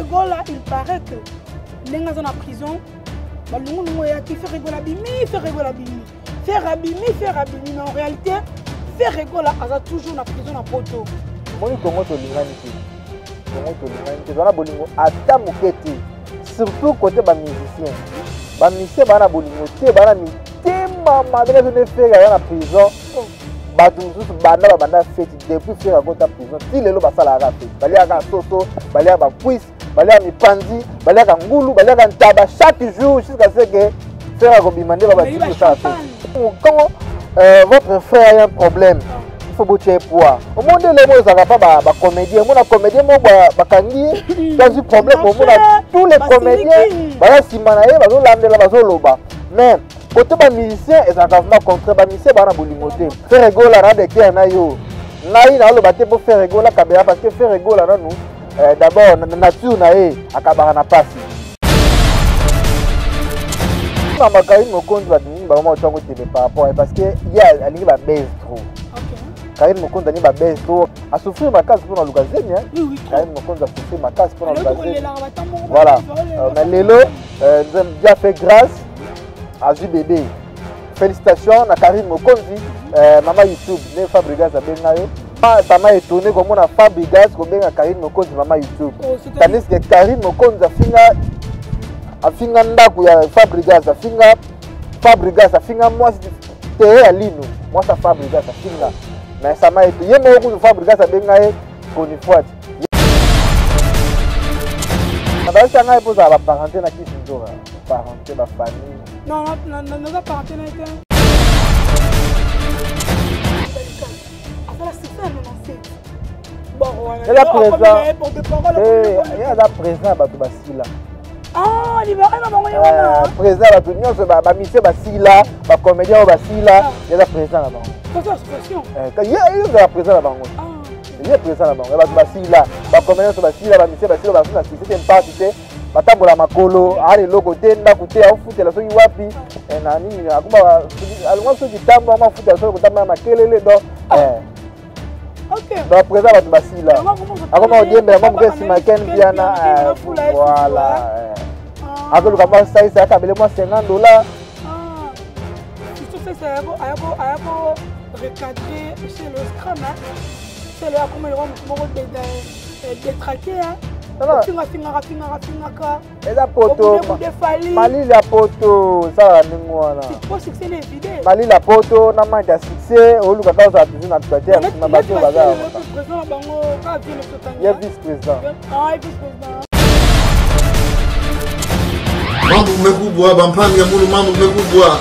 Ferregola, il paraît que les gens en prison, qui fait Ferregola bimi, Ferregola bimi. Faire abimi, mais en réalité, Ferregola a toujours la prison à Poto. Moi, comment tu l'imagines? Comment tu l'imagines? Tu as bolingo ata muketi. Surtout côté des musiciens. Les musiciens bana bolingo te bana mi tema madre ne fait à la prison. Batu mususu banda fête depuis faire à prison. Si les lo basala raté. Balia ka soso, balia ba quiz, balia mi pandi, balia ka ngulu, balia ka ntaba chaque jour jusqu'à ce que faire à bimande ba tout ça. Quand votre frère a un problème, il faut boucher poids. Au monde les mots ça va pas ba comédien, mon comédien mo ba kangi dans un problème pour tous les comédiens, ba simanaye ba zo landela ba zo loba. Mais côté ba musicien et ça va contre ba musicien ba na bolingote. Ferregola na de qui na yo. Ngai na lo baté pour Ferregola kabela parce que Ferregola na nous d'abord na nature na e akabara na passe. Ma Karine Mokonzi va devenir vraiment autant que télé par rapport parce que il y a elle va baisse trop. Karine Mokonzi va baisse trop. A souffrir ma case pour la Lugazeni hein. Karine Mokonzi a souffrir ma case pour la Lugazeni. Voilà. Mais Lelo nous a bien fait grâce à JBB. Félicitations à Karine Mokonzi maman YouTube ne Fabrigas a bengayo. Ça m'a étonné comment on a Fabrigas comme benga Karine Mokonzi maman YouTube. Tandis que Karine Mokonzi a fini afinga ndaku ya Fabrigas afinga moi terre à lino moi ça Fabrigas afinga mais ça m'a été yé mo ko Fabrigas abenga koni fois na ça nga posa la parenté na kisinzora parenté ba famille non la parenté na été elle a présent ba to basila. Ah, libéré ma bango président la réunion ba mission ba sila ba comédien ba sila il y a président là bango c'est expression il y a président là bango il y a président là bango ba sila ba comédien ba sila ba mission ba sila ba sila c'est une partie ba tambola makolo ali loko tenda kutea ufutela soki wapi na nini akuba alikuwa soki tambo ama futela soki kutamba makelele do OK. Donc présent la basila. Akoma odiembe na mambo kesi maken biana voilà. Ako luka ça ça kabele moi $50. Tout ça c'est ayako recadrer chez le scrum hein. C'est là comme le rond détraqué hein. Eza poto Mali la poto ça ningwana. C'est trop succès les vidéos. Mali la poto na manque de succès au luka ka za toujours na tukatia na bato baza. Président bango ka vie le total. Il y a vice-président. Ah, vice-président. Mambo mmekubwa bampanga mulu mambo mmekubwa.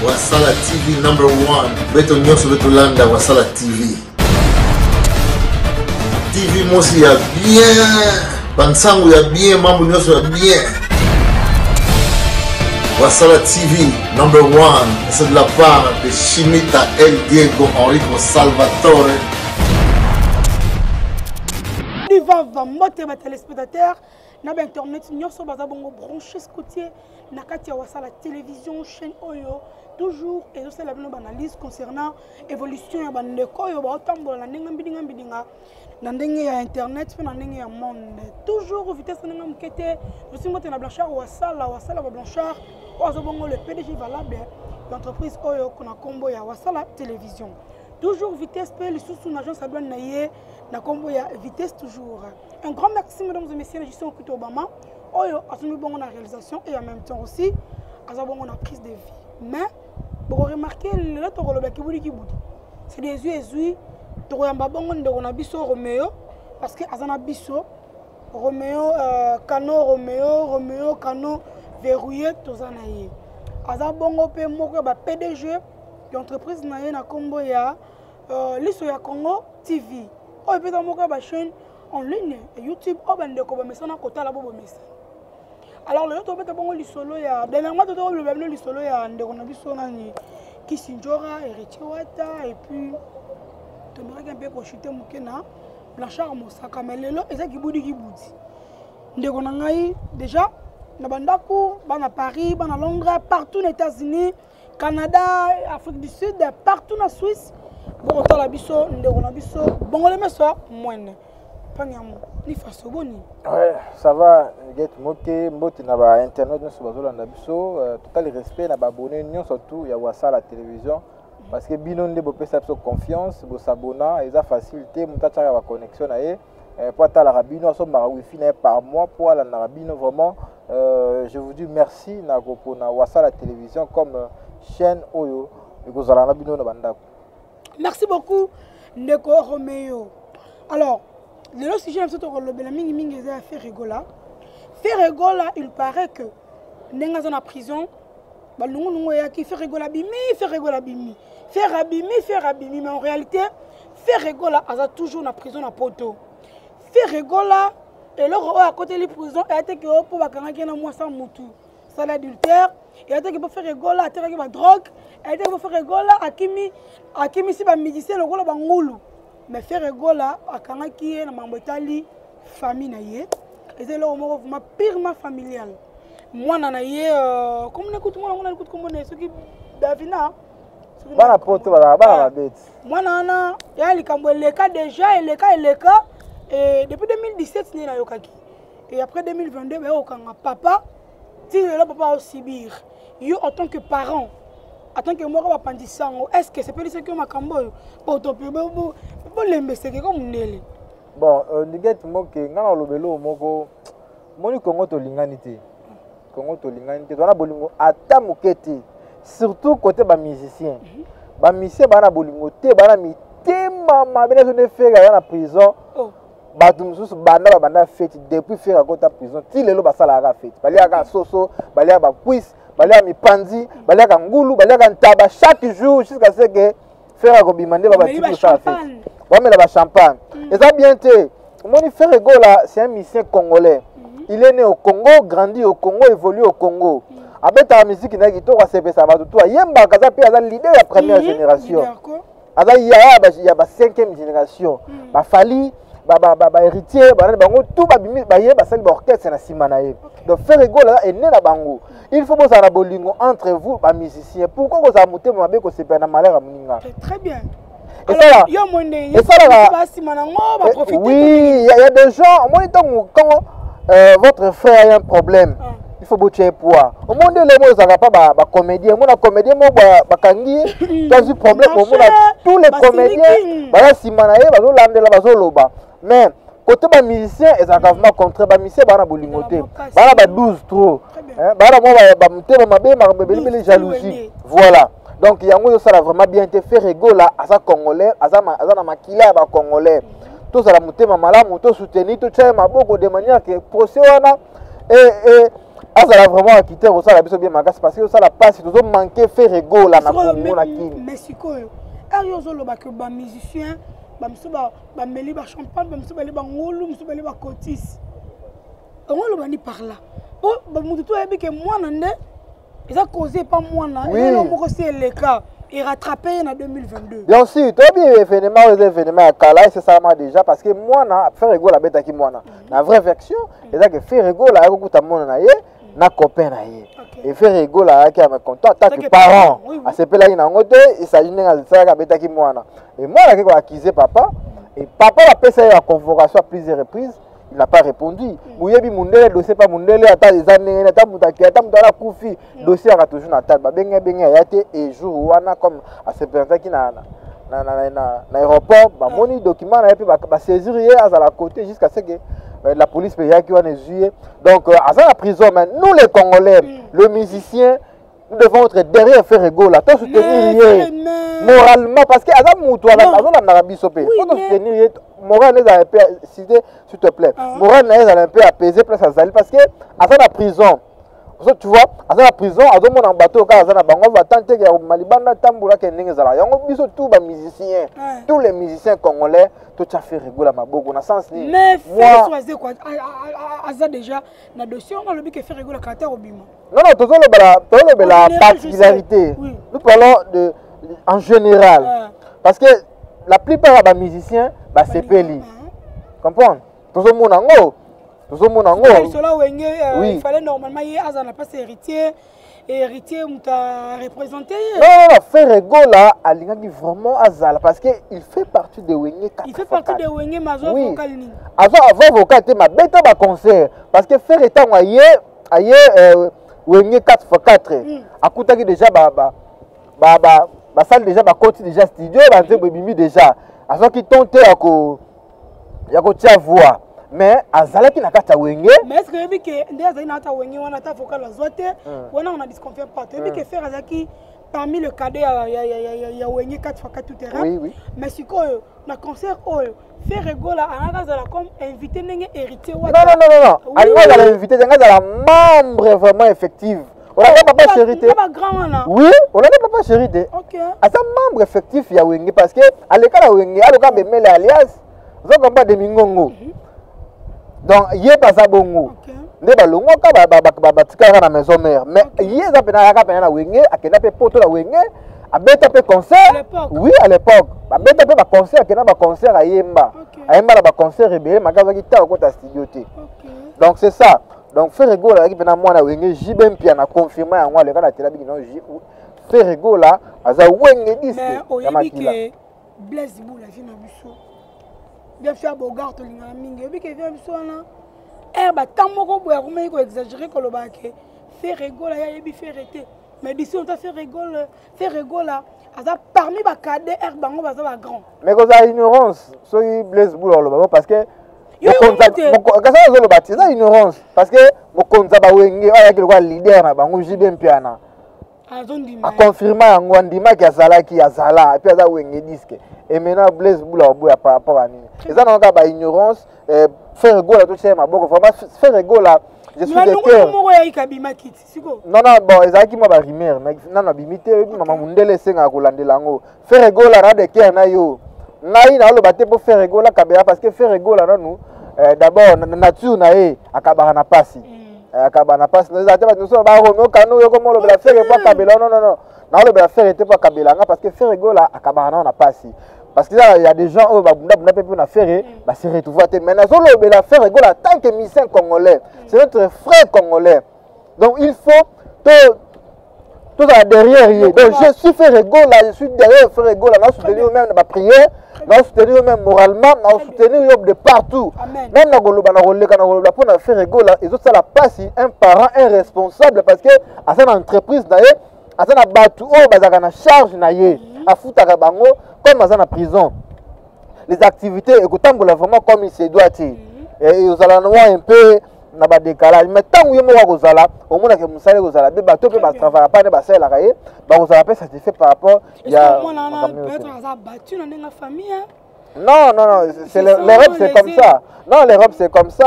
Wasala TV #1. Beto nyoso beto landa Wasala TV. TV mosi ya bien. Bansangu ya bien, mambo nyoso ya bien. Wasala TV #1. C'est de la part de Chimita El Diego Enrico Salvatore. Va moter ma téléspectateur na internet nyonso baza bongo branché scottier na kati ya Wasala télévision chaîne oyo toujours et aussi la bonne analyse concernant évolution ya bandeko oyo ba otambola na ndenge mbidinga na ndenge ya internet pe na ndenge ya monde toujours vitesse na mukete je suis moté na Blanchard Wasala ba Blanchard ozo bongo le PDG valable l'entreprise oyo kona kombo ya Wasala télévision toujours vitesse pe le sous une agence à douane naie na kombo ya vitesse toujours. Un grand merci mesdames et messieurs, je suis Okuto Obama. Oyo asumi bongo na réalisation et en même temps aussi aza bongo na prise de vie. Mais vous remarquez le to koloba kibudi kibudi. C'est des yeux to yamba bongo ndeko na biso Roméo parce que azana biso Roméo Roméo Cano verrouillé tozana ye. Aza bongo pe moko ba PDG l'entreprise na ye na kombo ya liso ya Congo TV. Oh, peut-être que ma chaîne en ligne YouTube oh ben de ko messana kota la bobo messa. Alors le to peut-être bongo lisolo ya dernièrement to le même lisolo ya ndeko na biso nani Kisinjora Héritier Wata et puis to me un peu kochite mukena Blanchard Mosaka mais lelo eza kibudi ndeko na ngai déjà na bandako bana Paris bana Londres partout aux États-Unis Canada Afrique du Sud partout en Suisse bon la biso ndeko na biso bongo le meso moine panyamo ni faso boni. Ouais, ça va, get moke mboti na ba internet no sobazola na biso, total respect na ba abonné nyon surtout ya wasa la télévision parce que bino nde bo pesa biso confiance, bo s'abonna, eza facilité muta tshaka ba connexion na ye. Pour la rabino, so mara wifi na par mois pour la rabino vraiment je vous dis merci na ko na wasa la télévision comme chaîne oyo ekozala na bino na bandako. Merci beaucoup Ndeko Romeo. Alors, le sujet un peu le mingi mingi a fait rigola. Fait rigola, il paraît que nenga dans la prison, ba lungu lungu ya ki fait rigola bimi, fait rigola bimi. Fait rabimi, mais en réalité, fait rigola a toujours na prison na poto. Fait rigola et là à côté de la prison, il a été que pour bakanga ki na moi sans mutu. C'est l'adultère, il a été que pour faire rigola, il a été que pour drogue, il a été que pour faire rigola akimi si ba médecin le gola bangulu. Mais faire rigola akanga ki na mambetali famille na ye. Et c'est là où moi vraiment purement familial. Moi na ye comme on écoute comme on est ce qui Davina. Bana poto bana bête. Moi na ya likambo leka déjà leka et depuis 2017 ni na yokaki. Et après 2022 ba okanga papa si le papa au Sibir. Yo en tant que parent en tant que moi est-ce que c'est pas ce que ma cambo pour l'embêter comme nele. Bon, Niget moke ngana lobelo moko moni Congo to linganité. Congo to linganité. Dona bolingo ata mokete. Surtout côté ba musicien. Ba musicien bana bolingo te bana mi te mama bena ne faire na prison. Ba tumususu banda fête depuis faire à prison. Ti lelo ba sala ga fête. Bali aga soso, bali ba quiz, bali mi panzi, bali aga ngulu, bali aga ntaba chaque jour jusqu'à ce que faire ko bimande ba ti pour ça fête. Ba mela ba champagne. Et ça bien te. Moni Ferrego là, c'est un musicien congolais. Il est né au Congo, grandi au Congo, évolue au Congo. Avec ta musique na ki to ka sepe ça va tout. Yemba kaza pe aza leader la première génération. Aza ya ba cinquième génération. Ba Fali ba héritier bango tout ba bimi ba ye ba sali ba orchestre na simana ye. Donc Ferrego là est né na bango. Il faut que ça na bolingo entre vous ba musiciens. Pourquoi que ça monter mabe ko sepe na malheur muninga. Très bien. Et ça là, oui, il y a des gens, quand votre frère a un problème, il faut boucher poids. Au monde, les mots, ça va pas, comédien. Mon comédien, moi, kangi, dans un problème, tous les comédiens, si manaye, mais côté des musiciens, ils ont vraiment contre les musiciens, ils ont bolingoté, ils ont 12 trop, ils ont jalousie, voilà. Donc il y a vraiment bien été fait rigola à ça congolais, à ça makila ba congolais. Tout ça la mutema malamu, tout soutenir, tout ça maboko de manière que procès wana et ça a vraiment quitté ça la biso bien magas parce que ça la passe tout manquer fait rigola na Congo na kini. Mexico yo. Ayo zo lo ba que ba musicien, ba mso ba meli ba champagne, ba mso ba ba ngolu, mso ba kotis. On lo ba ni par là. Oh ba mutu to yebi que moi nande ils ont causé pas moi là. Et le cas et rattrapé en 2022. Bien sûr, toi bien événement à Kala, c'est ça déjà parce que moi na faire rigolo la bête qui moi na vraie version, et ça que faire rigolo la ko ta mon na ye na copain na ye. Et faire rigolo la qui a me content tant que parents. À ce là il na ngote, il s'agit de ça la bête qui moi na. Et moi là qui a accusé papa et papa a passé la convocation à plusieurs reprises. Il n'a pas répondu. Mouyebi mundele dossier pas mundele ata les années ata mutaki ata mutala kufi dossier a toujours na table benga yate et jour wana comme à ce présenter qui na aéroport ba moni document na puis ba saisir hier à la côté jusqu'à ce que la police peut y qui va juillet. Donc à la prison mais nous les Congolais le musicien nous devons être derrière Ferrego là tout soutenir moralement parce que Azam Moutou en Arabie Saoudite faut soutenir moral les a s'il te plaît moral les a un peu apaisé place à Zali parce que à la prison tu vois à la prison à mon en bateau quand à bango va tenter que malibanda tamboula que ninga zala yango biso tout ba musiciens tous les musiciens congolais tout ça fait rigoler ma bogo na sens ni mais moi choisir quoi aza déjà na dossier on a le but que faire rigoler caractère au bima non tout la particularité nous parlons de en général parce que la plupart des musiciens c'est peli comprendre tout le monde en haut. Il fallait normalement y avoir pas héritier héritier t'a représenté. Non, Frère Ego là, alingaki vraiment azala parce que il fait partie de Wenge 4. Il fait partie de Wenge Mazo vocal ni. Avant vocal te ma beta ba concert parce que Frère étant aye Wenge 4x4. Akutaki déjà ba salle déjà ba côté déjà studio ba nze bimi déjà. Azo ki tonte ya ko tia voix. Mais azalaki na kata Wenge. Mais est-ce que yebi que ndé azali na kata Wenge wana ta vocal azote wana on a disconfient pas. Yebi que faire azaki parmi le cadet ya Wenge 4x4 tout terrain. Oui. Mais sikoyo na concert oyo Frère Ego là anazala comme invité ndenge héritier wa. Non. Alingaki ala invité ngazala membre vraiment effectif. On a papa chérité. Oui, on a papa chérité. OK. Asa membre effectif ya Wenge parce que aleka Wenge aloka bemele alias. Zo komba de mingongo. Donc yé pas ça bongo. Ne balongo ka ba tika na maison mère. Mais yé za pena ya ka pena na Wenge, akenda pe poto la Wenge, abeta pe concert. Oui, à l'époque. Abeta pe ba concert, akenda ba concert ayemba. Ayemba la ba concert rebelle, magaza ki ta ko ta studio te. Donc c'est ça. Donc Frère Ego là qui pena moi na Wenge, jibem pia na confirmer yango le kana tela biki non Frère Ego là, aza Wenge disque. Mais oyebi que Blaise Boula vient na biso. Bien faire Bogart lingana mingi obi ke vient biso na ba tamoko boya ko mai ko exagérer ko loba ke Frère Ego là ya yebi faire été mais d'ici on t'a Frère Ego là aza parmi ba cadet bango baza ba grand mais ko za ignorance so Blaise Boula loba parce que kasa zo loba ça ignorance parce que mokonza ba Wenge aya ki lokwa leader na bango jibe mpiana a confirmer yango ndima ki azalaki azala et puis aza Wenge disque. Et maintenant Blaise Boula boya par rapport à nini. Et ça n'a pas ba ignorance Frère Ego là tout ça ma boko vraiment Frère Ego là je suis de cœur. Non bon ezaki mo ba rumeur mais non bimité maman mundele senga ko landela ngo. Frère Ego là na de cœur na yo. Ngai na lo baté pour Frère Ego là kabela parce que Frère Ego là nous d'abord nature na e akabara na pasi. Akabana passe nous attends nous sommes ba Romeo Kano yo comme le faire pas kabela non na le faire était pas kabela parce que Frère Ego là akabana na pasi. Parce qu'il y a des gens qui ont fait se retrouver. Maintenant, on a fait en tant que musicien congolais. C'est notre frère congolais. Donc, il faut tout derrière. Donc, je suis Frère Ego là, je suis derrière Frère Ego là. Nous soutenir même dans la prière, nous soutenir même moralement, nous soutenir de partout. Même dans le pour Frère Ego là, ils ont ça la passe, un parent, un responsable parce que à cette entreprise d'ailleurs, à cette bateau, ils ont charge naie, à foutre à bango. Comme dans la prison, les activités, écoutez, vraiment comme il se doit. Et vous allez voir un peu na ba décalage. Mais tant que vous allez au moins que vous allez vous allez bateau peut pas travailler pas ne pas ça la cahier, bah vous allez satisfait par rapport il y a peut-être battu dans la famille. Non, l'Europe c'est comme ça. Non, l'Europe c'est comme ça.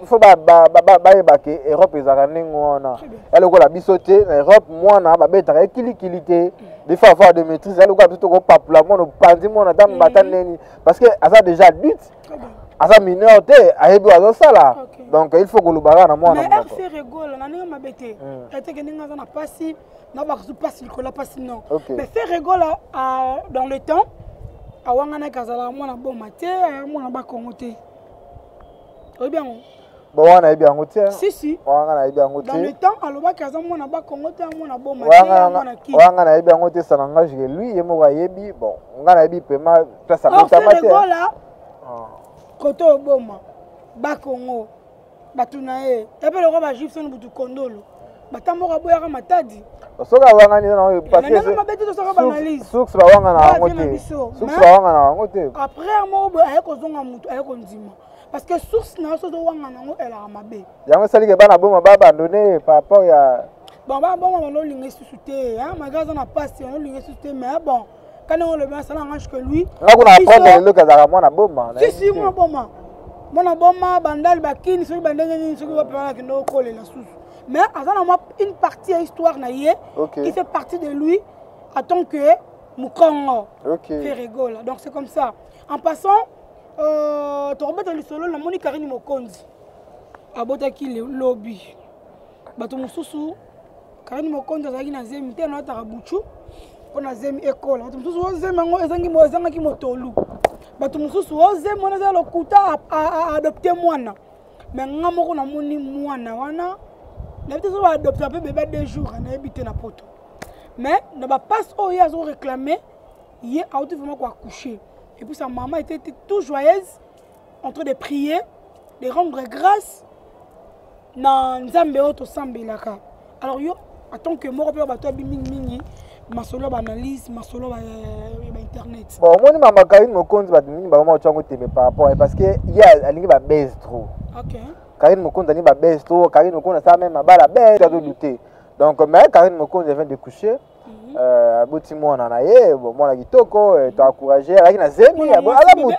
Il faut Europe ils ont elle est la bisoté. L'Europe moi na ba beta équilibrité. Des fois avoir de maîtrise. Elle est plutôt comme pas pour la monde pandi mon dame batane parce que ça déjà adulte. Asa mineur te ayebi azo sala. Donc il faut que le bara na moi na. Mais Frère Ego na ninga mabete. Ete ke ninga na pasi na ba ku pasi ko la pasi non. Mais Frère Ego là dans le temps awanga kazala mwana boma te mwana ba Congo te. Obi bien. Bon wana ebi yango te. Si. Wanga na ebi yango te. Dans le temps aloba kaza mwana ba Congo te mwana boma te mwana ki. Wanga na ebi yango te ça n'engage que lui yemo wa yebi bon nga na ebi pema ça ça mota mate. Là. Koto boma ba Congo batunae et puis le roi ba juif son butu kondolo. Batamboka boya ka matadi. Soka wanga ni na parce que source ba wanga na ngote source ba wanga na ngote après mo ayeko zonga mutu ayeko ndima parce que source na so wanga na ngo ela mabe yango sali ke bana boma ba abandonné par rapport ya bon ba bon on lingi susute hein magaza na passe on lingi susute mais bon quand on le met ça n'engage que lui na kuna prendre le kazaka mwana boma si mwana boma bandal bakini so bandenge ni so ko pela kino kolela susu. Mais une partie de l'histoire qui fait partie de lui en tant que Mukongo. Frère Ego là. Donc c'est comme ça. En passant, tu remettes le solo la Moni Karine Mokonzi. Abotaki le lobby. Bato mususu Karine Mokonzi azaki na zemi te na tarabuchu pona zemi école. Bato mususu zemi ngo ezangi motolu. Bato mususu zemi mona za lokuta a adopter mwana. Mais ngamoko na moni mwana wana N'habite pas adopter un peu bébé 2 jours, on a habité na poto. Mais ne va pas ils ont réclamé, il a vraiment quoi coucher. Et puis sa maman était tout joyeuse, en train de prier, de rendre grâce dans Nzambe Oto Sambelaka. Alors yo, attends que moi je bato mingi, ma solo analyse, ma solo internet. Bon, moi maman Karine Mokonzi ba mingi ba maman chango tebe par rapport parce que il y a alingi ba baisse trop. OK. Karine Mokonzi ani ba baisse trop, Karine Mokonzi ça même ba la baisse à douter. Donc mais Karine Mokonzi vient de coucher. Aboti mwana na ye, bon mwana kitoko, t'as encouragé, avec na zemi, ala mutu.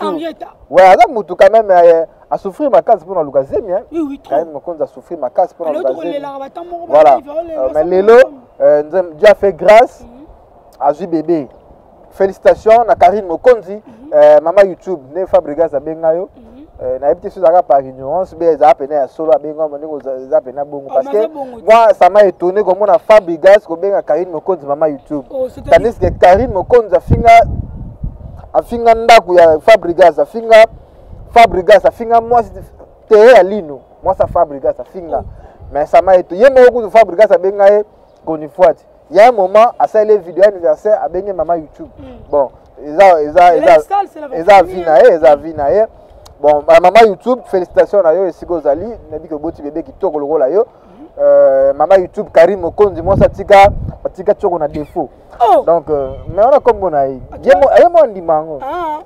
Ouais, ala mutu quand même a souffrir ma case pour na luka zemi hein. Oui, trop. Karine Mokonzi a souffrir ma case pour na luka zemi. Voilà. Mais lelo, Dieu a fait grâce à Ju bébé. Félicitations à Karine Mokonzi, maman YouTube, ne Fabrigas a bengayo. Na habité sur la par ignorance, mais ça a peine à solo à benga, ça a peine à bongo parce que moi ça m'a étonné comme on a Fabrigas comme benga Karine Mokonzi maman YouTube. Tandis que Karine Mokonzi a finga ndaku ya Fabrigas a finga moi terre à lino, moi ça Fabrigas a finga. Mais ça m'a étonné, yé beaucoup de Fabrigas a benga qu'on y fois. Il y a un moment à ça les vidéos anniversaire à benga maman YouTube. Bon, ils a vu na bon, maman YouTube, félicitations à yo et Sigozali, n'a dit que boti bébé qui tourne le rôle à yo. Maman YouTube, Karine Mokonzi, moi ça tika tchoko na défaut. Donc, mais on a comme on a eu. Yemo andi mango. Ah,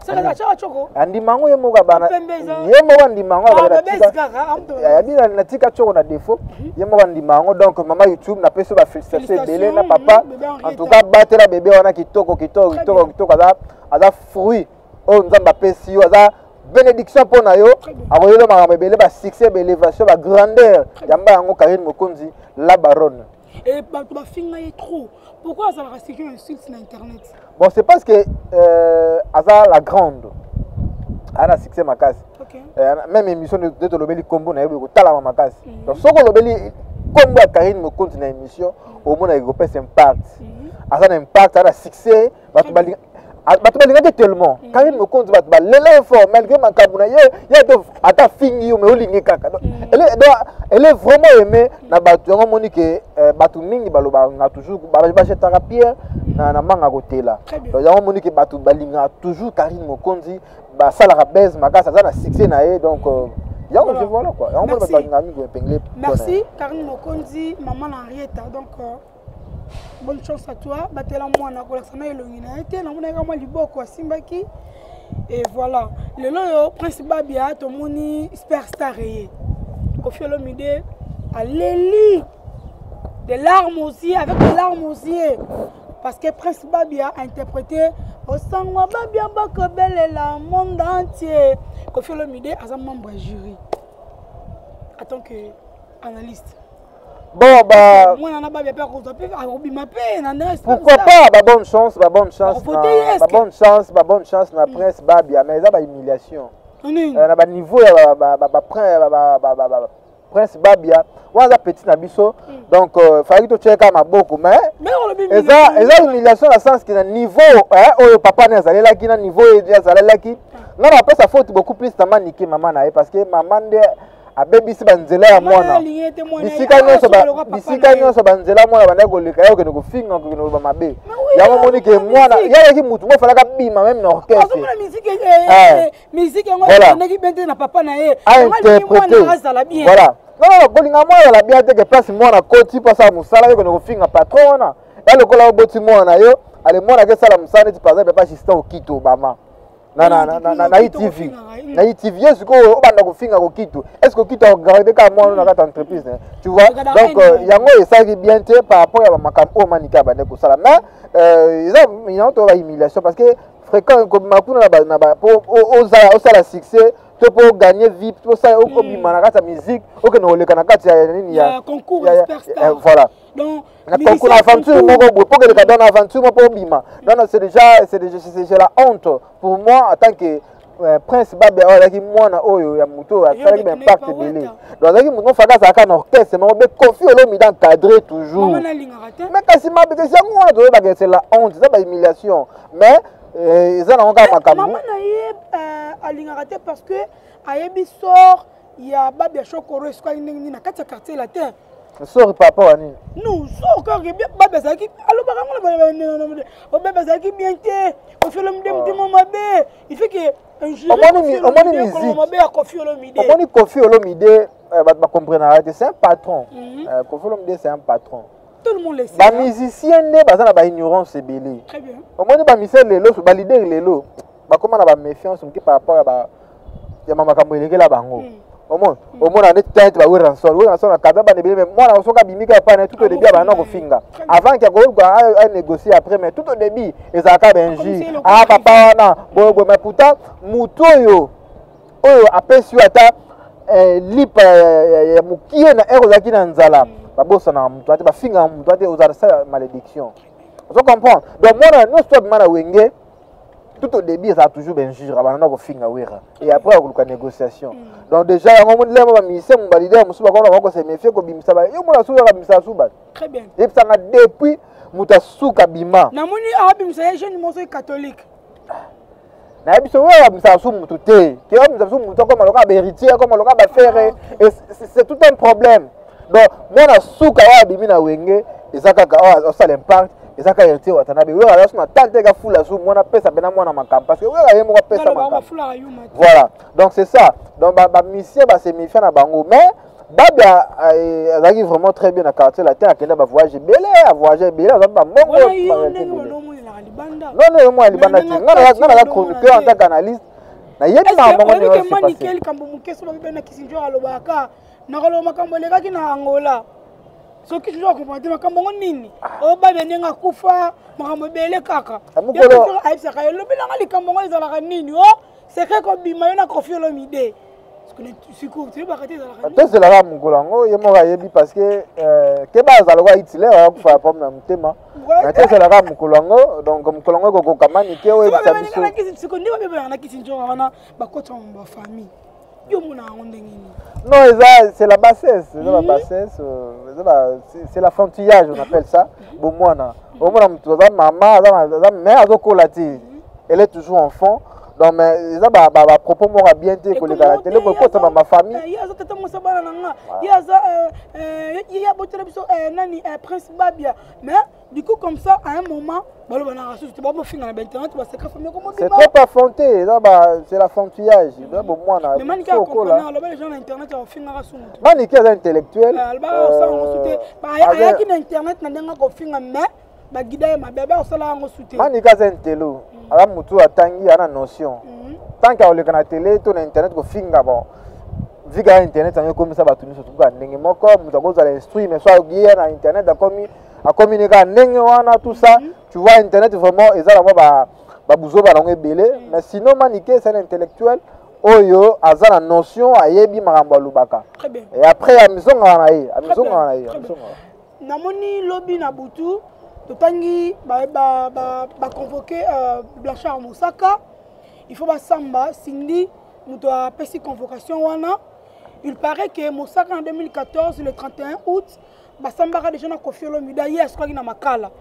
ça la tchoko. Andi mango yemo gabana. Yemo andi mango gabana tika. Yabi na tika tchoko na défaut. Yemo andi mango. Donc maman YouTube n'a pas su ba féliciter belé na papa. En tout cas, battre la bébé on a kitoko ada fruit. Oh nzamba pesi yo ada bénédiction pour nayo, awoyelo makambo ebele ba succès, ba élévation, ba grandeur. Yamba yango Karine Mokonzi la baronne. Et bah tu vas finir trop. Pourquoi ça la restriction insulte sur internet? Bon, c'est parce que Aza la grande. Elle a succès ma case. Même émission de lobeli combo na yebo tala ma case. Donc soko lobeli combo à Karine Mokonzi na émission au moins il repère impact. Aza un impact, elle a succès, ba tu bali bato balingaki tellement Karine Mokonzi bato balela fort malgré makambo na ye ata fingi yo mais olingi kaka elle est vraiment aimée na bato yango moni ke bato mingi baloba nga toujours bachetaka pierre na manga kotela donc yango moni ke bato balinga toujours Karine Mokonzi basalaka baise makasi aza na succès na ye donc yango je voilà quoi yango moni bato balinga mingi epingle. Merci Karine Mokonzi, maman Henrietta. Donc bonne chance à toi. Batela moi na kolakana elongina été na mona kama liboko asimbaki et voilà. Le lo Prince Babia to moni superstar yé. Kofi Olomide à l'élite des larmes aussi avec des larmes aussi parce que Prince Babia a interprété au sangwa Babia bakobele la monde entier. Kofi Olomide a un membre jury en tant que analyste. Bon bah pourquoi pas bonne chance bonne chance na Prince Babia mais ça ba humiliation na ba niveau ya Prince Babia waza petit na biso donc fallait to checker maboko mais eza humiliation na sens que na niveau oyo papa na zalela ki na niveau ya zalela ki non après ça faute beaucoup plus ta maniki maman na parce que maman de abebisi banzela ya mwana bisika nyonso banzela mwana banda koleka yo kende kofinga kokende ba mabe yango moni ke mwana yaki mutu mo falaka bima même na orchestre musique yango ndeki bente na papa na ye mwana azala bien voilà non kolinga mwana la bien te que place mwana koti pasa musala yo kende kofinga patron wana ya lokola oboti mwana yo ale mwana ke sala musala ti par exemple pas assistant au kito bama na ITV na ITV est-ce que obanda kofinga ko kito est-ce que kito regarder ka moi na kata entreprise tu vois donc yango ça qui bien te par rapport à makambo manika bande ko sala mais ils ont to humiliation parce que fréquent comme mapuna na ba au sala succès to pour gagner vie pour ça au bima na kata musique au que no leka na kata ya nini ya concours voilà donc la concours d'aventure mon gros pour que le cadre d'aventure mon pour bima non c'est déjà la honte pour moi en tant que Prince Babia qui moi na oyo ya muto a fait un impact belé donc qui muto faka ça ka na orchestre mais be Kofi Olomide encadré toujours mais kasi mabe que c'est moi doit ba c'est la honte c'est pas humiliation mais ça na encore makambo maman na ye alingaraté parce que ayebi sort il y a Babia Chokoro esquali na quartier la terre sort papa wani nous sort quand bien baba zaki allo ba ngolo baba zaki bien té au fait le m'dem mabe il fait que un jour omoni musique mabe a Koffi Olomide omoni Koffi Olomide ba comprendre c'est un patron Koffi Olomide c'est un patron tout le monde le sait ba musicien ne baza na ba ignorance ebele très bien omoni ba misel lelo ba leader lelo ba comment na ba méfiance par rapport à ba ya mama kamweleke la bango omona ne tête ba wera nsolo na kaza ba nebele mais moi na soka bimika pa na tout au début ba na ko finga avant qu'il a négocier après mais tout au début ezaka benji papa na bogo mais pourtant mutoyo oyo apesi ata lipa ya mukie na ero zaki na nzala ba bossa na muto ate ba finga muto ate ozala sa malédiction vous comprenez donc moi no stop mana wenge tout au début ça a toujours bien jure avant na ko finga wera et après on a négociation donc déjà on mo lema ba mise mo balide mo suba ko se méfier ko bimisa ba yo mo la suba bimisa suba très bien et ça nga depuis muta suka bima na moni a bimisa jeune mo so catholique na biso wera bimisa su mutu te ke o bimisa su mutu ko maloka ba héritier ko maloka ba frère et c'est tout un problème donc moi na suka wa bimina wenge ezaka ka o ça l'impact ezaka héritier watanabe wera la suna tante ka fula su mona pesa bena mona makam parce que wera yemo ka pesa makam voilà donc c'est ça donc ba mission ba se méfier na bango mais babia azaki vraiment très bien à quartier la terre akenda ba voyager belé à voyager belé za ba mongo non moi libanda te ngana la chroniqueur en tant qu'analyste na yebi na mongo ne c'est pas nickel kambo mukeso ba bena kisinjo alobaka na kolo makambo lekaki na Angola soki toujours comprendre makambo nini o ba benenga kufa makambo bele kaka amukolo aisaka lobela ngali kambo ngali zalaka nini o secret ko bima yo na Koffi Olomide c'est la rame Golango, il m'a dit parce que Keba Zalwa Hitler a fait un problème dans le thème. C'est la rame Golango, donc comme Golango ko kamani ke o ebisa biso. C'est qu'on dit que bébé na kisinjo wana ba kotsa ba famille. Yo mona ngonde ngini. Non, c'est la bassesse, c'est la bassesse, c'est la fantillage on appelle ça. Bon moi na. Au moins maman, mère azokolati. Elle est toujours enfant. Donc mais ça ba propos moi bien été que les gars la télé pour ça ma famille il y a ça tata mo sabana nanga il y a ça il y a botela biso nani prince babia mais du coup comme ça à un moment balo bana rasu tu pas finir na internet ba secret famille comme c'est trop affronté là c'est la fantillage là bon moi na mais mani ka comprendre là les gens na internet va finir rasu mani qui est intellectuel ba ça on soute ba ya ki na internet na ndenga ko finir mais ba guider ma bébé on sala ngo soute mani ka c'est intello ala mutu atangi ana notion tant qu'à le canal télé ton internet ko finga bon vu que internet ça comme ça ba tuni surtout ka ndenge moko mutu ko za instruire mais soit guider na internet a communiquer ndenge wana tout ça tu vois internet vraiment ezala ba buzo ba longue belé mais sinon maniqué c'est l'intellectuel oyo azala notion ayebi makambo lubaka très bien et après a mizonga na ye namoni lobby na butu totangi ba convoquer Blanchard Moussaka il faut ba samba Cindy muto a pesi convocation wana il paraît que Moussaka en 2014 le 31 août ba samba ka déjà na Koffi Olomide hier je crois qu'il na makala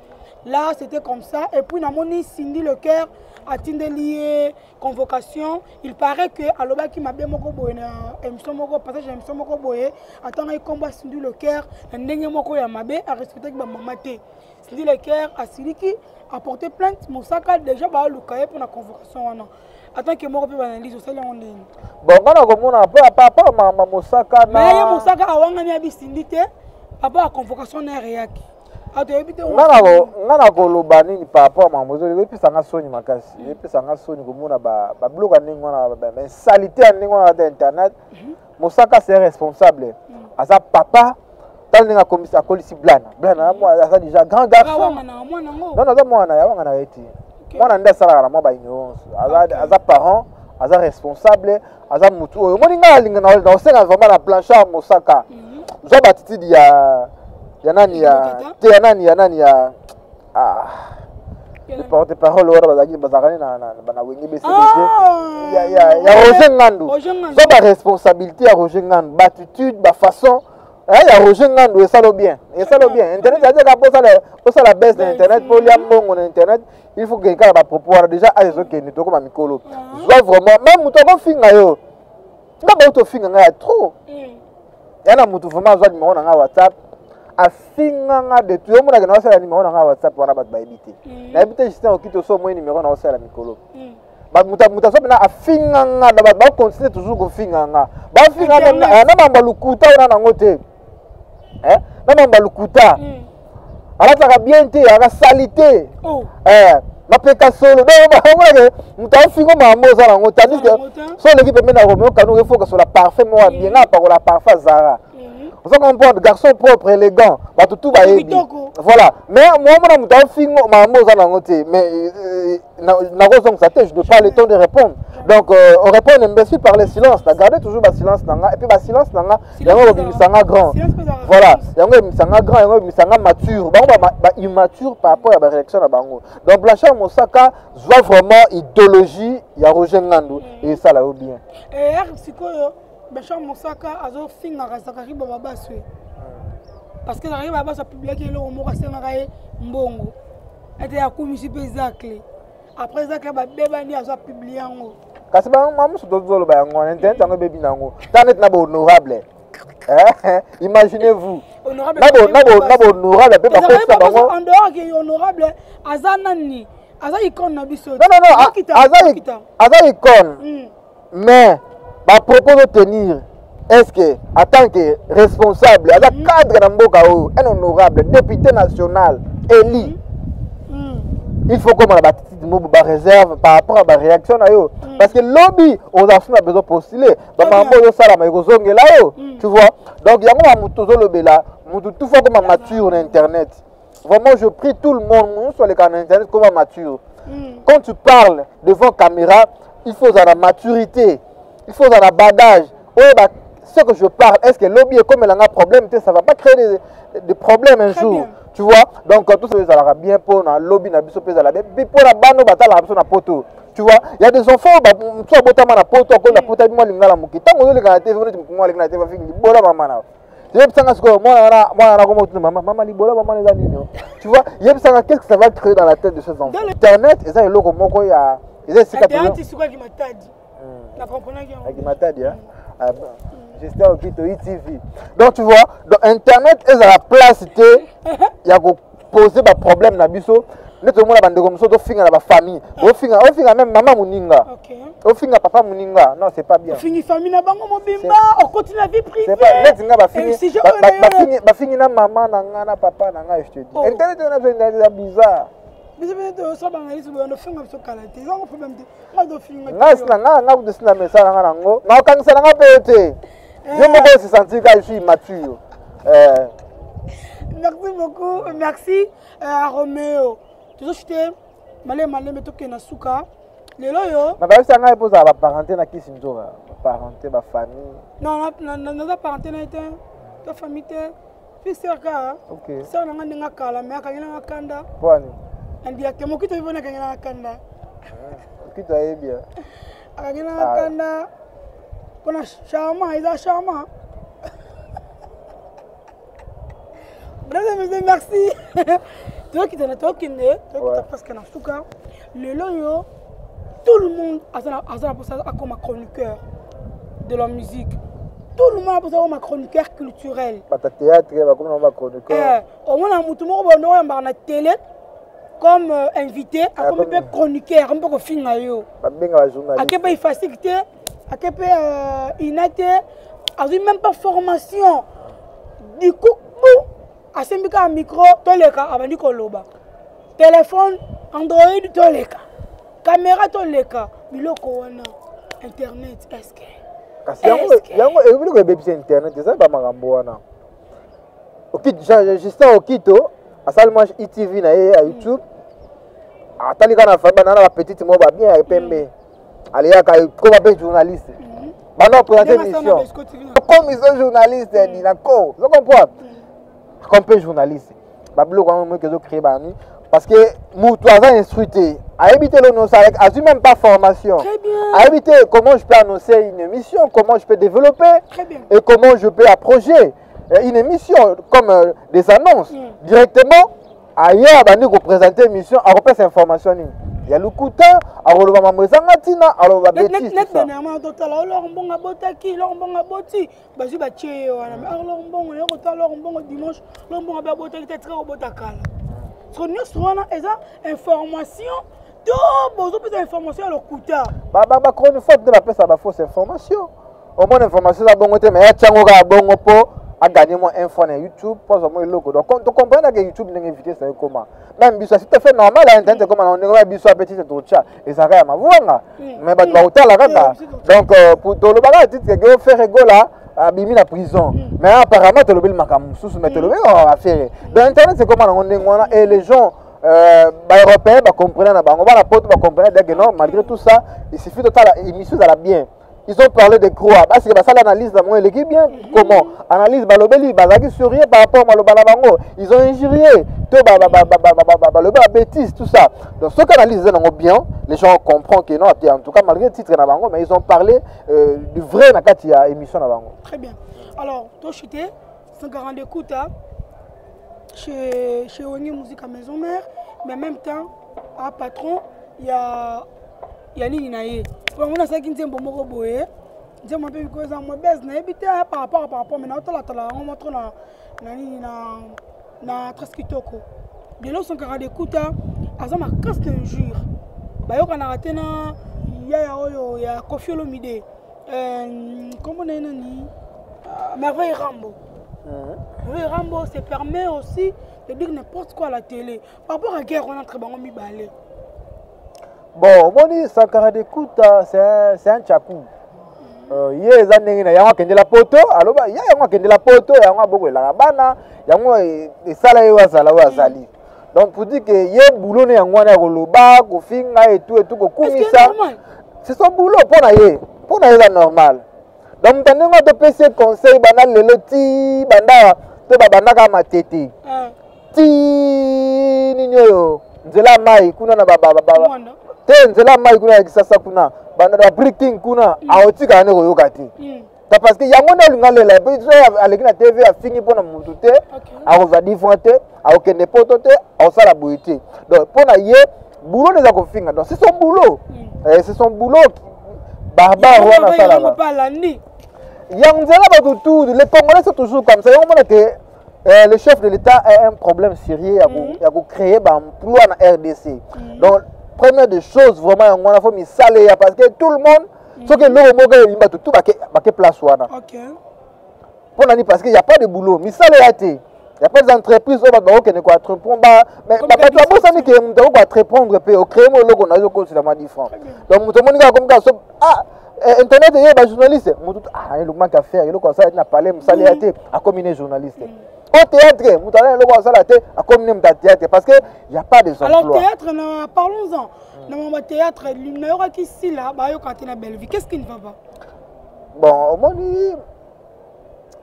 là c'était comme ça et puis namoni Cindy le cœur a tindeli convocation il paraît que alobaki mabe moko boye na émission moko passage émission moko boye atanga ikomba Cindy le cœur ndenge moko ya mabe a respecter ba mama te Cindy le cœur a siliki a porté plainte Moussaka déjà ba lukaye pour la convocation wana attends que moko pe ba analyse ça la onde bon kana ko mona papa mama Moussaka na mais Moussaka awanga ni abi Cindy te papa a convocation na réaki ngana koloba nini par rapport à mamozo epesanga soni makasi epesanga soni komona babloka ndenge wana bainsalite ya ndenge wana ta internet Moussaka c'est responsable aza papa tala ndenge akolisi blana aza déjà grand garçon non aza mwana yawanga na ye ti mwana nde asalaka na mwa baignorance aza parent aza responsable aza mutu oyo omoni ngai alinga na osenga vraiment na Blanchard Moussaka zwa batitidi ya nani ya le porte-parole ora bazakani na wengi BCDG ya Roger Ngandu so ba responsabilité ya Roger Ngandu attitude ba façon ya Roger Ngandu esalo bien internet ya ka posa la baisse de internet pour liam bongo na internet il faut que kala ba propos déjà azo ke ni to ko mikolo so vraiment même muto ko finga yo ngaba uto finga nga ya trop yana mutu vraiment zo di mona nga WhatsApp afinganga de tout le monde a na numéro na WhatsApp wana ba ebité na ebité Justin Okito so moi numéro na la mikolo ba muta so na afinganga ba continuer toujours ko finganga ba finganga na mamba lukuta ona na ngote na mamba lukuta ala saka bien te ala salité ma peka solo donc muta fingo mambo za na ngota tandis que so l'équipe mena Romeo Kano il faut que soit la parfait moi bien na pas la parfait Zara. Vous comprenez, garçon propre, élégant, bah tout va voilà. Mais moi, mon amour, fingo, ma mot en angoté, mais na raison ça je n'ai pas le temps de répondre. Donc on répond imbécile par le silence. Gardez toujours le silence nanga et puis le silence nanga, il y a un sanga grand. Voilà, il y a un sanga grand, il y a un sanga mature. Bah immature par rapport à la réaction à bango. Donc Blanchard Mosaka voit vraiment idéologie, il y a Roger Ngandou et ça là bien. Et c'est quoi Blanchard Mosaka azo finga Zakari Baba Baswe. Parce que Zakari Baba Baswe a publié le mot Rasengaraye Mbongo. Et a commis Zakle. Après Zakle Bebani a publié en haut. Kasi ba mamu so dozolo ba yango internet ngo bebi nango. Tanet na bo honorable. Imaginez-vous. Honorable. Na bo honorable pe ba ko bango. En dehors que honorable azanani. Aza icône na biso. Non, aza icône. Mais ma propos de tenir, est-ce que, en tant que responsable, cadre un honorable, député national, élu, il faut qu'on ait la réserve par rapport à la réaction. Parce que le lobby, on a besoin de postuler. Tu vois? Donc, il y a un lobby là, tout fois comme mature sur Internet. Vraiment, je prie tout le monde, sur les canaux Internet, comme mature. Quand tu parles devant caméra, il faut avoir la maturité. Il faut un badage. Ce que je parle, est-ce que le lobby est comme il a un problème, ça ne va pas créer des problèmes un jour. Bien. Tu vois? Donc, tout ça sera bien pour le lobby, pour la bande, tu vois? Il y a des enfants, tu as besoin de poto, tu as besoin de lingala muki. Tant que tu as été venu, tu as été venu, tu as tu vois? Qu'est-ce que ça va créer dans la tête de ces enfants? Internet, et ça, il y a Justin Okito ITV. Donc tu vois, dans Internet est à la place il y a poser des problèmes na biso. Net tout le monde a bandé comme ça, au finir la famille. Au finir même maman Muninga. Au finir papa Muninga. Non, c'est pas bien. Au finir famille na bango mobimba, on continue la vie privée. C'est pas net nga ba finir na maman na na papa na nga je te dis. Internet on a besoin bizarre. Mais ça va aller sur le film sur qualité. Ils ont un problème de pas de film. Nga de cinéma message nga nango. Na quand ça nga pété. Je me suis senti que je suis mature. Merci beaucoup. Merci à Roméo. Toujours j'étais malé mais toké na suka. Les loyo. Na ba ça nga pose à la parenté na kisinjora. Parenté ba famille. Non, na parenté na été. Ta famille te. Fils ka. OK. Ça na nga kala mais akanyina nga kanda. Kwani? Andi yake mokito hivyo na kanyina kanda. Mokito aye bien. Akanyina kanda. Kuna shama, isa shama. Bravo, merci. Toi qui t'en as toi qui n'es, toi qui t'as presque en tout cas, le loyo, tout le monde a comme un chroniqueur de la musique. Tout le monde a besoin d'un chroniqueur culturel. Pas de théâtre, comme un chroniqueur. Au moins, on a une télé comme invité, comme un chroniqueur, un peu de film. À quel pays facilité, à quel pays inacté, à même pas formation. Du coup, à ce micro, toleka, avant du koloba. Téléphone, Android, toleka. Caméra, toleka. Biloko wana, Internet, est-ce que. Parce que Internet, c'est pas marambo wana. Justin Okito, à Salmange ITV na YouTube. Atali kana famba na petite moba bien à pembe. Alia comme un journaliste. Maintenant présenter émission. Comme ils sont journalistes, d'accord. Vous comprenez? Comme un journaliste. Bablo quand même que je crée bani parce que Moutouaza instruité. À éviter l'annonce avec assume même pas formation. Très bien. À éviter comment je peux annoncer une émission, comment je peux développer. Très bien. Et comment je peux approcher une émission comme des annonces directement ailleurs bani ko présenter émission à repère information. ya lukuta akoloba mambo ezanga ntina aloba bêtise net dernièrement totala alors mbongo abotaki alors mbongo aboti bazwi batie wana mais alors mbongo yo kotala alors mbongo dimanche alors mbongo abotaki te très obotakala so nyonso wana eza information to bozopesa information ya lokuta bakoni faute nde bapesa bafausse information omona information eza bongo te mais yatiango kaka bongo mpo agagné moi info na YouTube pose moi logo donc tu comprends que YouTube n'est évité ça comment même biso si tu fais normal à internet comment on est biso à petit tout ça et ça va mavanga mais ba autant la kaka donc pour tout le bagage dit que faire rigola abimi la prison mais apparemment tu le bil makam sous mais tu le va faire dans internet c'est comment on est et les gens européens comprennent na bango ba pote ba comprendre que non malgré tout ça il suffit de faire émission ça la bien. Ils ont parlé de croix parce que ça l'analyse dans moi l'équipe bien comment analyse balobeli bazaki sourire par rapport à malobala bango ils ont injurié to ba bêtise tout ça donc ce qu'analyse dans bien les gens comprennent que non en tout cas malgré le titre na bango mais ils ont parlé du vrai na kati ya émission na bango. Très bien. Alors toi chité 140 écoutes chez Oni Musique à Maison Mère mais en même temps à patron il y a nini na ye pour moi ça qui nzembo moko boye nzembo pe ko za mo base na ebité par rapport mais na tola on montre na nini na Traskitoko de lo 140 écoute azama casse d'injure bayoka na raté na ya oyo ya Koffi Olomide comment na nani Merveille Rambo Merveille Rambo se permet aussi de dire n'importe quoi à la télé par rapport à guerre on entre bango mibale. Bon, on dit 140 écoute, c'est un tchakou. Il y a des années, il y a de la poto, alors il y a de la poto, il y a beaucoup de la bana, il y a des salariés à Zali. Donc pour dire que il y a boulot, il y a un kofinga et tout, c'est son boulot pour naïe normal. Donc maintenant, on te passe conseil, banal le loti, banda, te babana ma tete. Ti ninyo, nzela mai, kuna na baba. Te nzela mai kuna ya kisasa kuna bana da breaking kuna aotika ne koyoka te ta parce que yango na linga lela pe so aleki na TV a fini pona mutu te akoza differente akokende poto te akosala boyete donc pona ye boulot neza kofinga donc c'est son boulot c'est son boulot barbare wana sala yango nzela ba tout les Congolais sont toujours comme ça yango mona que le chef de l'État a un problème sérieux à créer un emploi en RDC donc première des choses vraiment on a fait mi salé parce que tout le monde ce que l'eau moga il va tout baquer place wana OK pour nani parce qu'il y a pas de boulot mi salé il y a pas des entreprises au ba qui ne quoi entreprendre mais ba toi bon ça ni que on doit entreprendre pe au créer mon logo na yo ko c'est la différent donc tout le monde comme ça internet et ba journaliste il manque à faire il ko ça na parler mi salé à comme une journaliste. Au théâtre, vous allez le voir ça la tête à comme théâtre parce que il y a pas de emploi. Alors théâtre, parlons-en. Dans mon théâtre, il y aura qui ici là, bah yo quand il a belle vie. Qu'est-ce qui ne va pas? Bon, moi dit,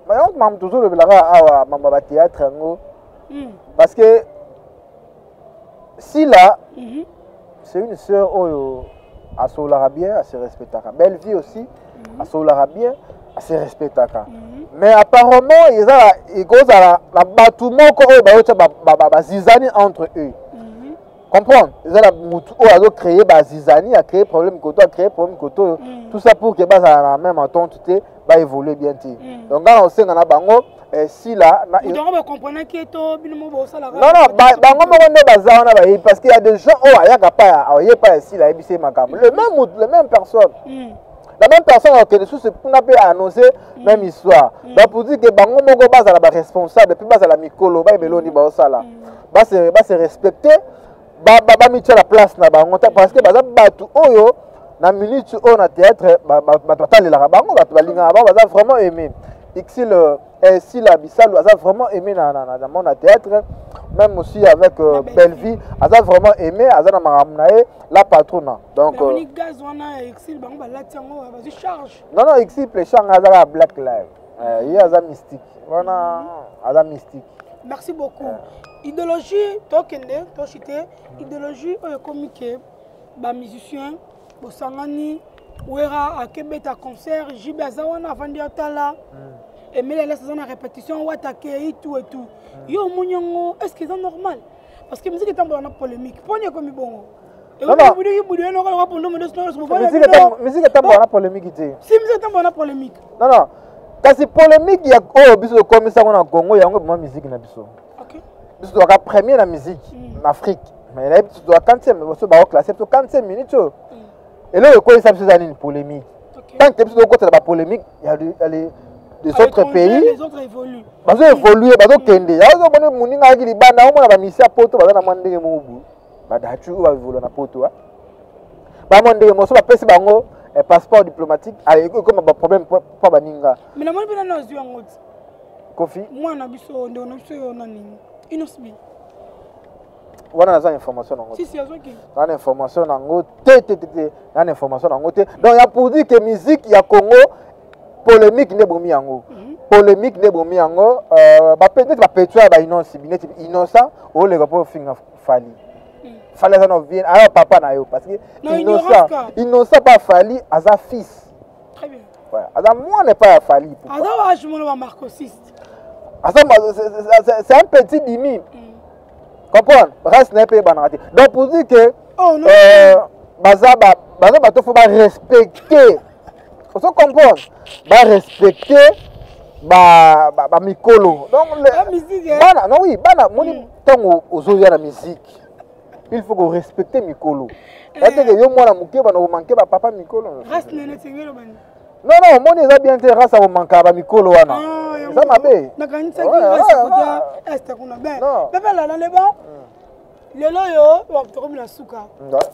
mais on m'a toujours le blague à ma théâtre parce que si là, c'est une sœur à Solara bien, à se respecter. Belle vie aussi, à Solara bien, à se respecter. Mais apparemment, ils causent à la bâtiment zizani entre eux. Comprendre? Ils ont créé zizani, a créé problème koto, a créé problème koto. Tout ça pour que la même entente va évoluer bien. Donc quand on sait dans la bango, si là, vous devez comprendre que to binomo bossa la. Non, bango mo baza on a parce qu'il y a des gens il y a pas si là le même personne. La même personne qui est sous pour annoncer même histoire. Donc pour dire que bango moko base la responsable puis base la mikolo ba beloni ba osala. Ba se respecter ba mettre la place na bango parce que baza batu oyo na minute on a théâtre ba talela bango ba balinga ba baza vraiment aimé. Ici si la Bissau a vraiment aimé dans mon théâtre même aussi avec Belleville a vraiment aimé a na maramnae la patronne donc non ici les chants a Black Live il y a mystique voilà a mystique. Merci beaucoup. Idéologie tokende to chité idéologie comique ba musicien bo sangani ouera akebeta concert jibazawana vandi atala et mais la saison de répétition ou attaquer tout et tout yo munyongo est-ce que c'est normal parce que musique est en polémique prenez comme bon Non, musique est un polémique. Si musique est un polémique. Non, non. Quand c'est polémique, il y a oh, biso comme ça on a Congo, il y a une musique na biso. OK. Biso doit premier la musique en Afrique. Mais là biso doit 45 minutes, ba classer 45 minutes. Et là quoi ça c'est une polémique. Tant que biso doit côté la polémique, il y a des autres pays. Les autres évoluent. Bazo évoluer, bazo kende. Ya zo bone muninga ki libanda, on na ba misia poto baza na mwandenge mubu. Ba dachu ba évoluer na poto wa. Ba mwandenge mo so ba pesi bango passeport diplomatique comme un problème pas baninga mais na moni bina na zwi yango Kofi moi na biso ndo na biso yo na nini inosbi wana na information nango si azoki na information nango te na information nango te donc ya pour dire que musique ya Congo polémique ne bomi yango polémique ne bomi yango ba peut-être ba petua ba innocent o le rapport finga fali fallait ça nous vienne alors papa na yo parce que innocent pas Fali asa fils très bien ouais asa moi n'est pas Fali asa je me marxiste asa c'est un petit dimi comprendre reste n'est pas banalité donc pour dire que baza bato faut pas respecter faut comprendre ba respecter ba mikolo donc bana non oui bana moni tango ozoya la musique. Il faut qu'on respecte Mikolo. Est-ce que yo moi la muké ba no manquer ba papa Mikolo? Reste nene tsengelo bani. Non non, mon eza bien te race au manquer ba Mikolo wana. Ça m'a bé. Na kanisa ki reste côté est kuna ben. Bebe la le bon. Lelo yo wa to comme la souka.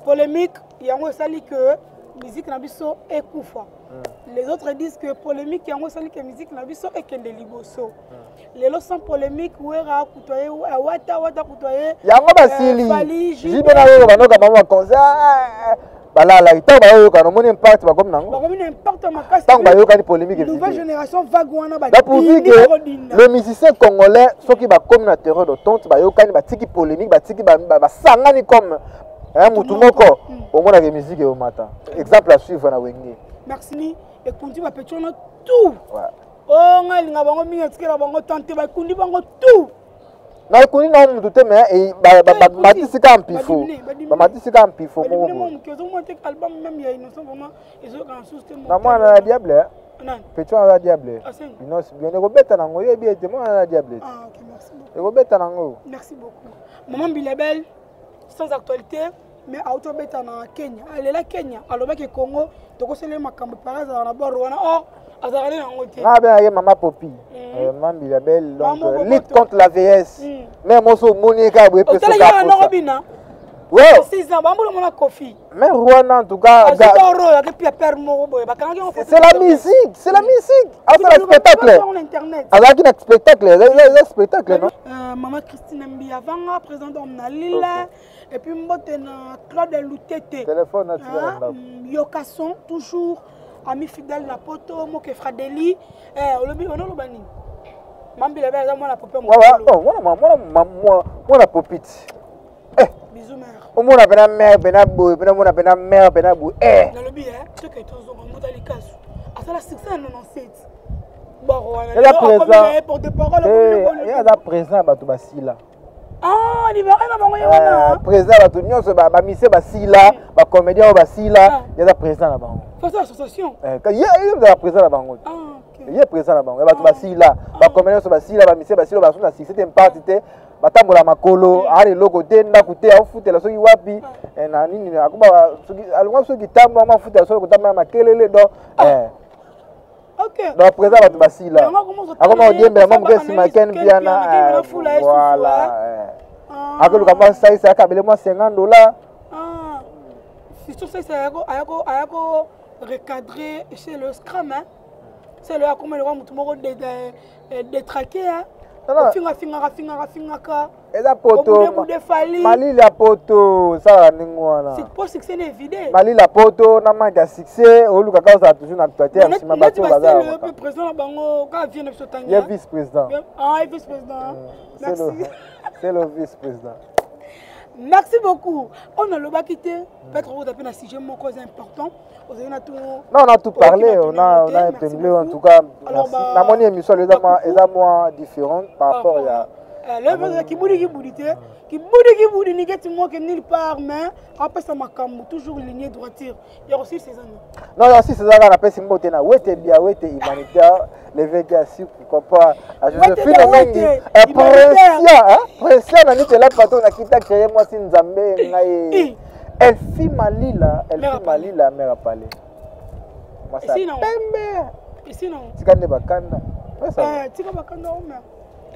Polémique, yango sali que musique na biso ekufa. Les autres disent que polémique yango sali que musique na biso ekende liboso. Lelo sans polémique wera kutoye wata kutoye yango basili jibena yo banoka mama konza balala ita ba yo kana moni impact ba comme nango ba comme impact makasi tant ba yo kana polémique nouvelle génération vague wana ba pour dire que le musicien congolais soki ba comme na terrain de tonte ba yo kana ba tiki polémique ba tiki ba sangani comme un mutu moko au moins la musique au matin exemple à suivre na wenge merci ni et kundi ba petona tout oh ngali nga bango mingi tikela bango tante ba kundi bango tout na kundi na mutu te mais et matisi ka mpifo ba matisi ka mpifo mo mo ke zo monter album même ya innocent vraiment ezo kan système na mwana na diable non petona na diable innocent bien ko beta nango yebi ete mwana na diable ah OK merci beaucoup ko beta nango merci beaucoup maman Bilabel sans actualité mais auto beta na Kenya elle la Kenya aloba ke Congo to ko sele makambo paraza na bord wana oh azarani nango te na ba maman Popi maman Bilabel donc lutte contre la VS mais moso monika boye peso ka ko ouais 6 ans bambulo mona Kofi mais Rwanda en tout cas c'est la musique c'est la musique c'est le spectacle alors qu'il y a spectacle non maman Christine Mbia vanga président on a Lila et puis mbote na Claude Lutete téléphone Yokason toujours ami fidèle na poto mo ke Fradeli olobi on lobani mambi la belle moi la popé moi la popite bisous mère au moins la mère benabo benamo na mère benabo na lobi ce que tu zo mo tali kasu asala 697 bon il y a présent il y a présent bato basila ah libéré na bango yana présent bato nyonso ba mise basila ba comédien basila il y a présent na bango c'est association il y a présent na bango ah OK il y a présent na bango bato basila ba comédien so basila ba mise basila ba sona c'était une partie te batambola makolo ali loko te ndaku te afutela soki wapi na nini akuba soki alwa soki tambo amafutela soki kutamba makelele do OK donc présent bato basila akoma odiembela mwa mokesi maken piana voilà akoluka mwa saisa akabele mwa $50 c'est tout ça ayako recadrer chez le scrum hein c'est le akoma le mutu moko détraqué hein finga ka eza poto malili ya poto sala ningo wana c'est pas succès évident malili ya poto na manque ya succès oluka ka za toujours na actualité ya sima bato baza le président bango ka vient de ce temps il est vice président vice président merci c'est le vice président merci beaucoup on a le bas quitté peut-être vous avez un sujet mon cause important vous avez tout non on a tout parlé on a épinglé en tout cas merci la monnaie émission les moins différente par rapport Le qui boudi ni get moi que nulle part mais après ça m'a toujours lignée droiture. Il y a aussi ces années. Non, il y a aussi ces années après Simbo tena wete bien wete humanitaire les Vegas pourquoi pas à Josephine Mengi Précia na nite la pato na kita créer moi si Nzambe ngai elle fit malila mère a parlé. Moi ça pembe. Ici non. Tikande bakanda. Tika bakanda o mère.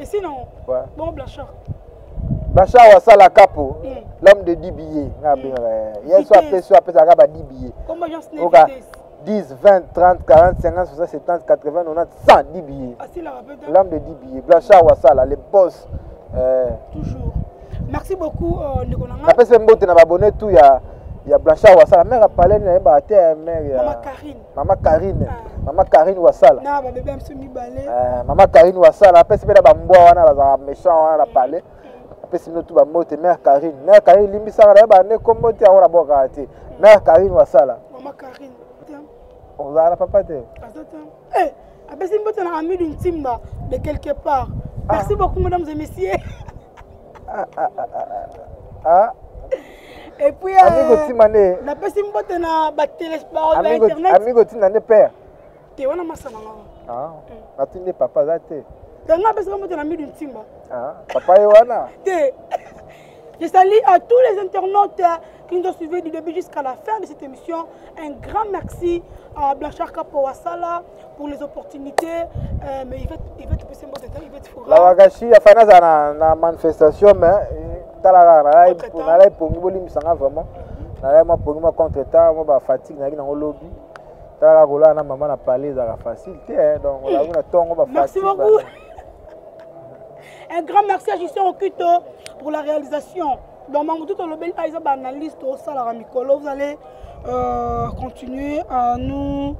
Et sinon, bon Blanchard. Blanchard Wasala Capo, l'homme de 10 billets. Il soit appelé ça 10 billets. Comment j'en sais 10, 20, 30, 40, 50, 60, 70, 80, 90, 100, 10 billets. L'homme de 10 billets. Blanchard Wasala, les boss. Toujours. Merci beaucoup, Nicolas. Après, c'est un beau abonné tout. Il y a Blanchard Wasala. Mère a parlé, mère. Maman Karine. Maman Karine Wasala. Maman Karine Wasala. Après, c'est bien un méchant, on a parlé. Après, c'est tout le mère Karine. Mère Karine, Limbisa, comme on a dit, mère Karine Wasala. Maman Karine. On a papa. Après, c'est un ami d'une timba de quelque part. Merci beaucoup, mesdames et messieurs. Et puis, la personne qui a internet. Amigo, tu n'as pas père. Tu es un massana. Ah, tu n'es pas zate. Tu as personne qui a mis une timba. Ah, papa Yoana. Je salue à tous les internautes qui nous ont suivis du début jusqu'à la fin de cette émission. Un grand merci à Blanchard Capo Wasala pour les opportunités. Mais il va te passer un bon détail, il va te fourrer. La Wagashi, il y a une manifestation, mais pour nous, vraiment. Pour nous, contre-temps, moi, fatigue, dans le lobby. Maman a parlé de la facilité. Merci beaucoup. Un grand merci à Justin Okuto pour la réalisation. Donc, analyste au salaire Mikolo, vous allez continuer à nous.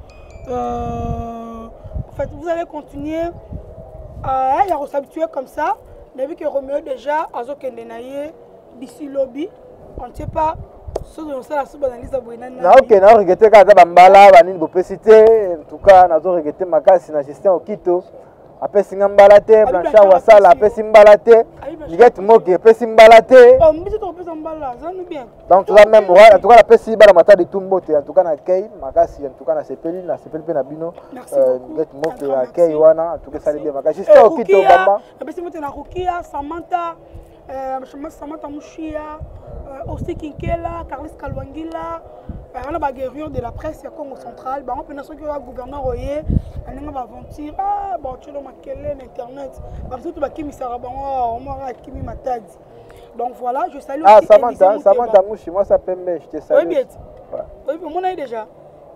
En fait, vous allez continuer à s'habituer comme ça. Depuis que Roméo déjà a Zokendenaye d'ici lobby, on ne sait pas. Ce que ça la sous-analyse à Bouinana. Ok, on a regretté quand Bambala, Banine Bopesité. En tout cas, on a regretté ma casse na Justin Okuto. Après Simbalate, Blanchard Wasala, après Simbalate, Liget Moke, après Simbalate. Oh, mais c'est un peu Zambala, ça nous bien. Donc, tout ça même, en tout cas, après Simbalate, Mata de Tumbote, en tout cas, na Kei, Makasi, en tout cas, na Sepeli, Penabino, Liget Moke, à Kei, Wana, en tout cas, ça les bien, Makasi. C'était au Kito, Bamba. Après Simbalate, na Rukia, Samantha, Samantha Mouchia, aussi Kinkela, Carlos Kalwangila. On a des guerriers de la presse à Congo central. On peut que le gouverneur Royer a aventure. Ah, bon, tu as internet. Surtout qui me sera bon, on m'aura qui me matadi. Donc voilà, je salue. Ah, Samantha Mouchi, moi ça peut me, je te salue. Oui, bien. Oui, mais moi déjà.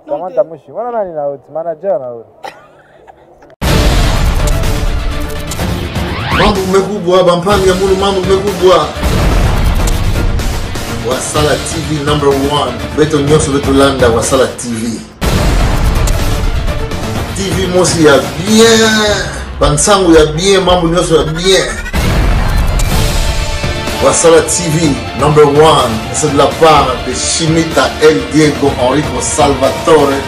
Samantha Mouchi, moi on a un manager là. Mambo umekubwa, bampani ya mulu mambo umekubwa. Wasala TV #1 beto nyonso betolanda Wasala TV. TV mosi ya bien, bansango ya bien, mambo nyonso ya bien. Wasala TV #1, c'est de la part de Chimita El Diego Enrico Salvatore.